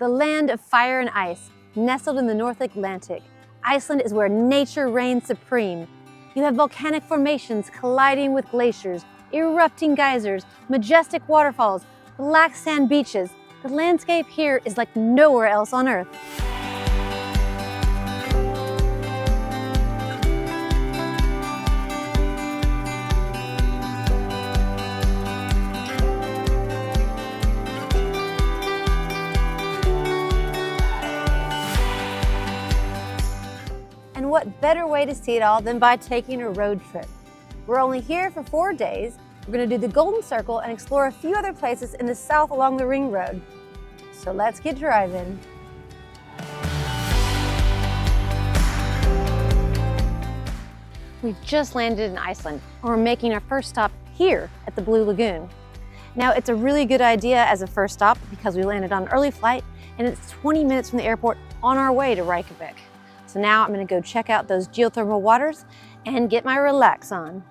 the land of fire and ice, nestled in the North Atlantic. Iceland is where nature reigns supreme. You have volcanic formations colliding with glaciers, erupting geysers, majestic waterfalls, black sand beaches. The landscape here is like nowhere else on Earth. And what better way to see it all than by taking a road trip? We're only here for 4 days. We're going to do the Golden Circle and explore a few other places in the south along the Ring Road. So let's get driving. We've just landed in Iceland and we're making our first stop here at the Blue Lagoon. Now it's a really good idea as a first stop because we landed on an early flight and it's 20 minutes from the airport on our way to Reykjavik. So now I'm going to go check out those geothermal waters and get my relax on.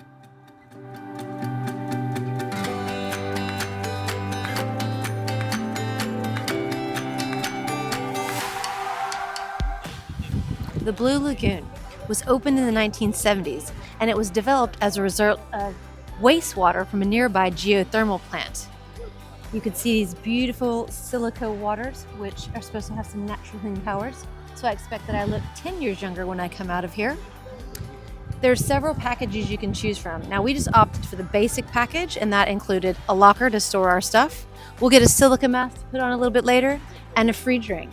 The Blue Lagoon was opened in the 1970s and it was developed as a result of wastewater from a nearby geothermal plant. You can see these beautiful silica waters, which are supposed to have some natural healing powers. So I expect that I look 10 years younger when I come out of here. There are several packages you can choose from. Now we just opted for the basic package and that included a locker to store our stuff. We'll get a silica mask to put on a little bit later and a free drink.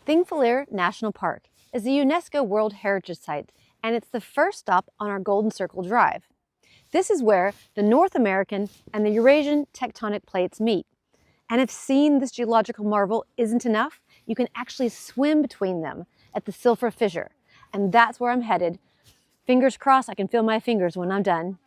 Thingvellir National Park is a UNESCO World Heritage Site, and it's the first stop on our Golden Circle Drive. This is where the North American and the Eurasian tectonic plates meet. And if seeing this geological marvel isn't enough, you can actually swim between them at the Silfra Fissure. And that's where I'm headed. Fingers crossed I can feel my fingers when I'm done.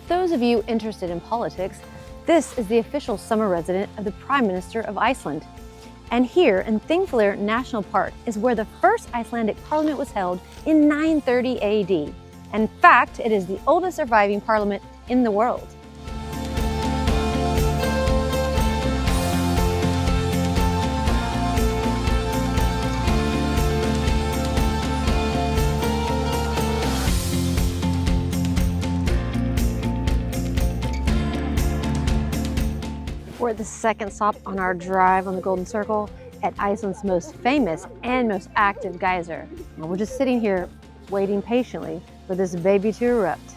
Those of you interested in politics, this is the official summer residence of the Prime Minister of Iceland. And here in Thingvellir National Park is where the first Icelandic parliament was held in 930 AD. In fact, it is the oldest surviving parliament in the world. We're at the second stop on our drive on the Golden Circle at Iceland's most famous and most active geyser. And we're just sitting here waiting patiently for this baby to erupt.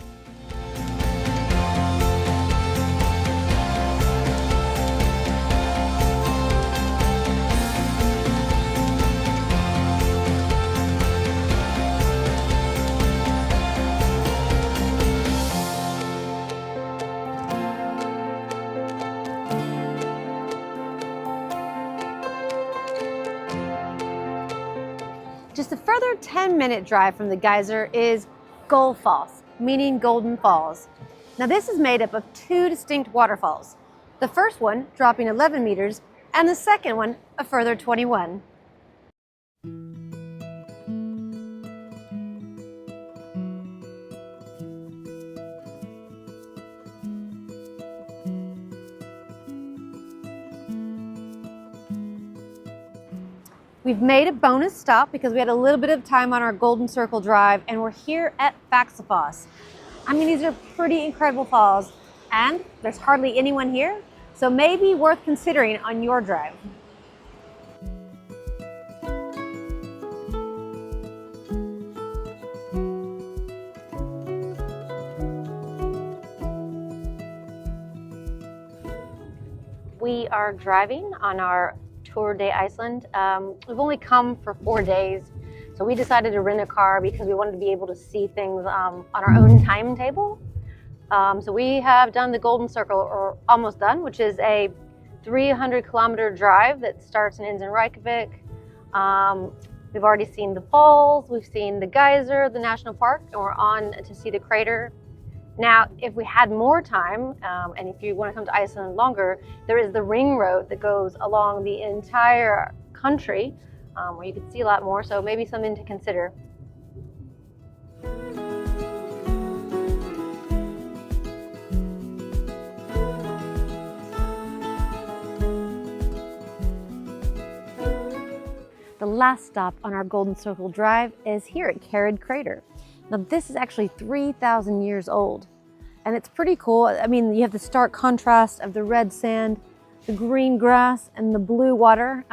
Just a further 10-minute drive from the geyser is Gullfoss, meaning Golden Falls. Now this is made up of two distinct waterfalls. The first one dropping 11 meters and the second one a further 21. We've made a bonus stop because we had a little bit of time on our Golden Circle drive and we're here at Faxifoss. I mean, these are pretty incredible falls, and there's hardly anyone here, so maybe worth considering on your drive. We are driving on our tour de Iceland. We've only come for 4 days, so we decided to rent a car because we wanted to be able to see things on our own timetable. So we have done the Golden Circle, or almost done, which is a 300-kilometer drive that starts and ends in Reykjavik. We've already seen the falls, we've seen the Geysir, the national park, and we're on to see the crater. Now, if we had more time, and if you want to come to Iceland longer, there is the ring road that goes along the entire country, where you can see a lot more, so maybe something to consider. The last stop on our Golden Circle drive is here at Kerid crater. Now this is actually 3,000 years old, and it's pretty cool. I mean, you have the stark contrast of the red sand, the green grass, and the blue water,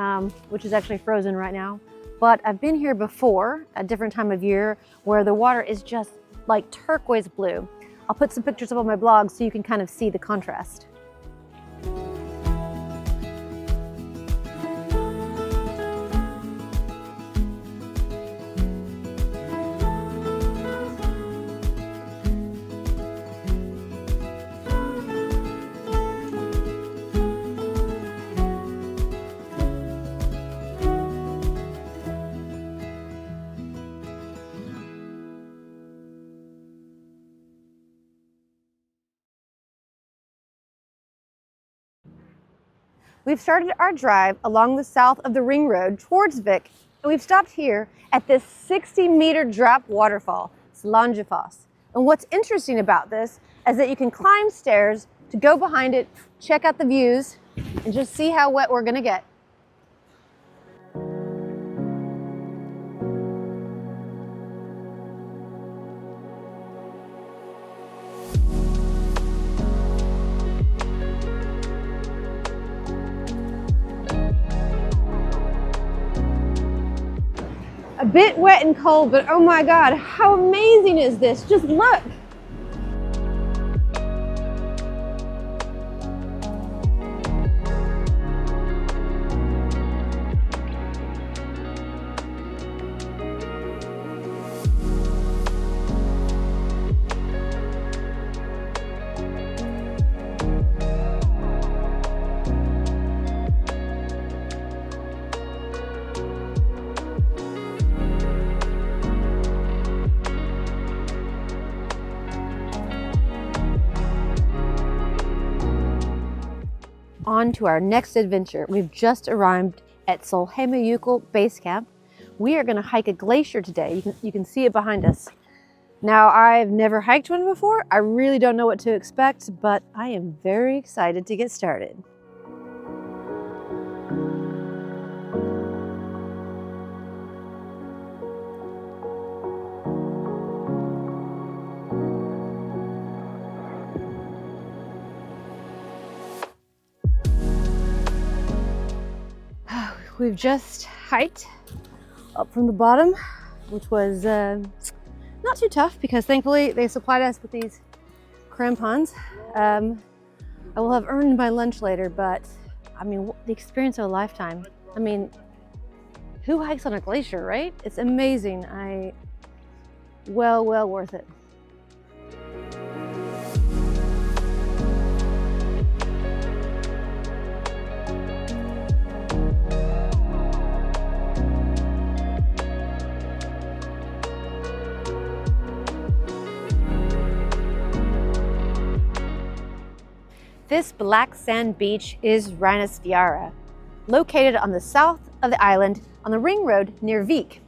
which is actually frozen right now. But I've been here before, a different time of year, where the water is just like turquoise blue. I'll put some pictures up on my blog so you can kind of see the contrast. We've started our drive along the south of the ring road towards Vik, and we've stopped here at this 60-meter drop waterfall, Skogafoss. And what's interesting about this is that you can climb stairs to go behind it, check out the views, and just see how wet we're gonna get. A bit wet and cold, but oh my God, how amazing is this? Just look. On to our next adventure. We've just arrived at Sólheimajökull base camp. We are going to hike a glacier today. You can see it behind us. Now, I've never hiked one before. I really don't know what to expect, but I am very excited to get started. We've just hiked up from the bottom, which was not too tough because thankfully they supplied us with these crampons. I will have earned my lunch later, but I mean, the experience of a lifetime. I mean, who hikes on a glacier, right? It's amazing. Well worth it. This black sand beach is Reynisfjara, located on the south of the island on the ring road near Vik.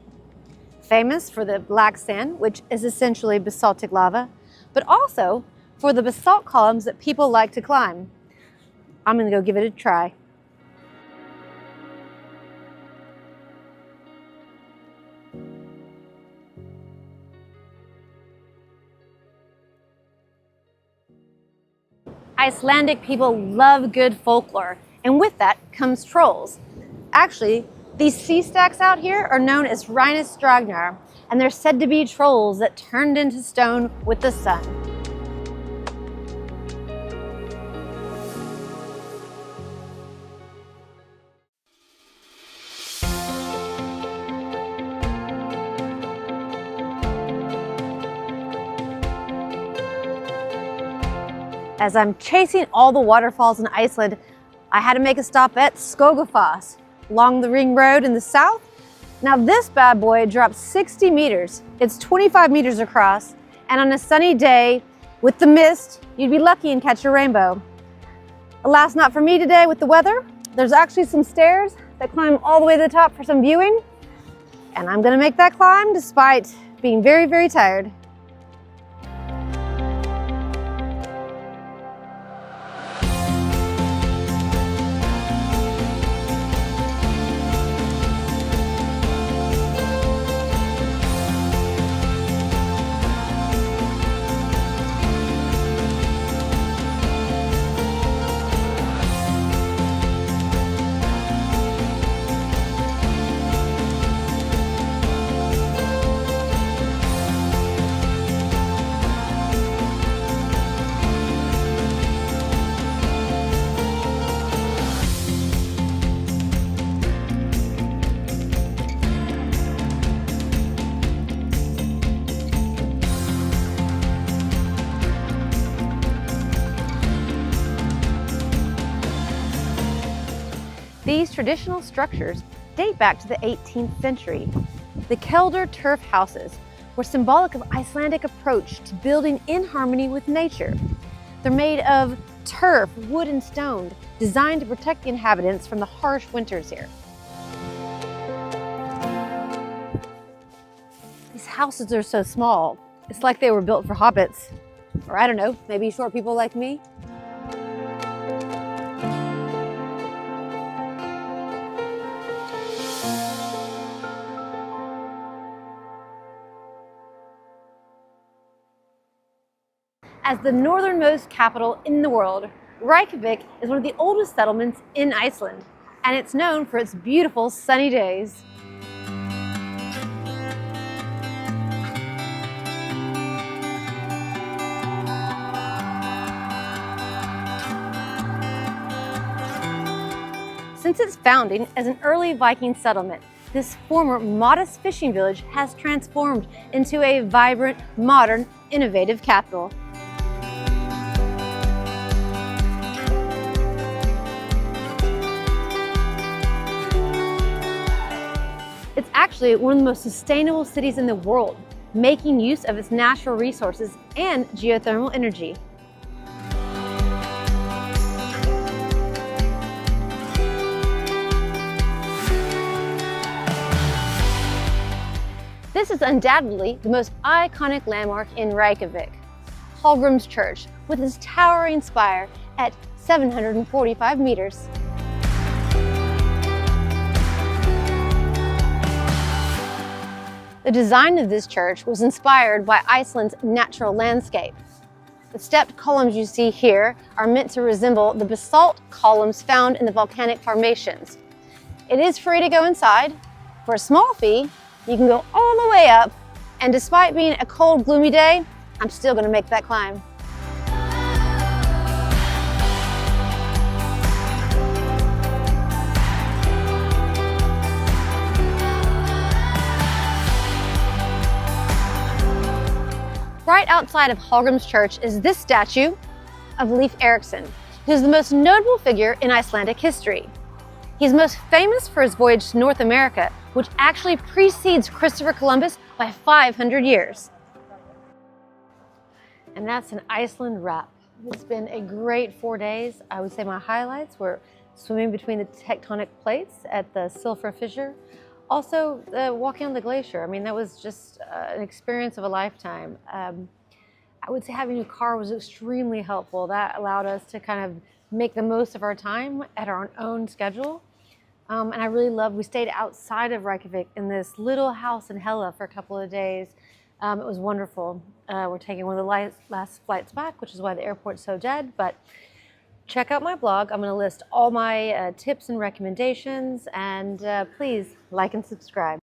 Famous for the black sand, which is essentially basaltic lava, but also for the basalt columns that people like to climb. I'm gonna go give it a try. Icelandic people love good folklore, and with that comes trolls. Actually, these sea stacks out here are known as Reynisfjara, and they're said to be trolls that turned into stone with the sun. As I'm chasing all the waterfalls in Iceland, I had to make a stop at Skogafoss along the ring road in the south. Now this bad boy drops 60 meters. It's 25 meters across, and on a sunny day with the mist, you'd be lucky and catch a rainbow. Alas, not for me today with the weather. There's actually some stairs that climb all the way to the top for some viewing, and I'm gonna make that climb despite being very, very tired. These traditional structures date back to the 18th century. The Keldur turf houses were symbolic of Icelandic approach to building in harmony with nature. They're made of turf, wood, and stone, designed to protect the inhabitants from the harsh winters here. These houses are so small, it's like they were built for hobbits. Or I don't know, maybe short people like me. As the northernmost capital in the world, Reykjavik is one of the oldest settlements in Iceland, and it's known for its beautiful sunny days. Since its founding as an early Viking settlement, this former modest fishing village has transformed into a vibrant, modern, innovative capital. It's actually one of the most sustainable cities in the world, making use of its natural resources and geothermal energy. This is undoubtedly the most iconic landmark in Reykjavik, Hallgrímskirkja, with its towering spire at 745 meters. The design of this church was inspired by Iceland's natural landscape. The stepped columns you see here are meant to resemble the basalt columns found in the volcanic formations. It is free to go inside. For a small fee, you can go all the way up, and despite being a cold, gloomy day, I'm still going to make that climb. Right outside of Hallgrímskirkja is this statue of Leif Erikson, who's the most notable figure in Icelandic history. He's most famous for his voyage to North America, which actually precedes Christopher Columbus by 500 years. And that's an Iceland wrap. It's been a great 4 days. I would say my highlights were swimming between the tectonic plates at the Silfra Fissure. Also, walking on the glacier. I mean, that was just an experience of a lifetime. I would say having a car was extremely helpful. That allowed us to kind of make the most of our time at our own schedule. And I really loved, we stayed outside of Reykjavik in this little house in Hella for a couple of days. It was wonderful. We're taking one of the last flights back, which is why the airport's so dead. But check out my blog. I'm going to list all my tips and recommendations. And please like and subscribe.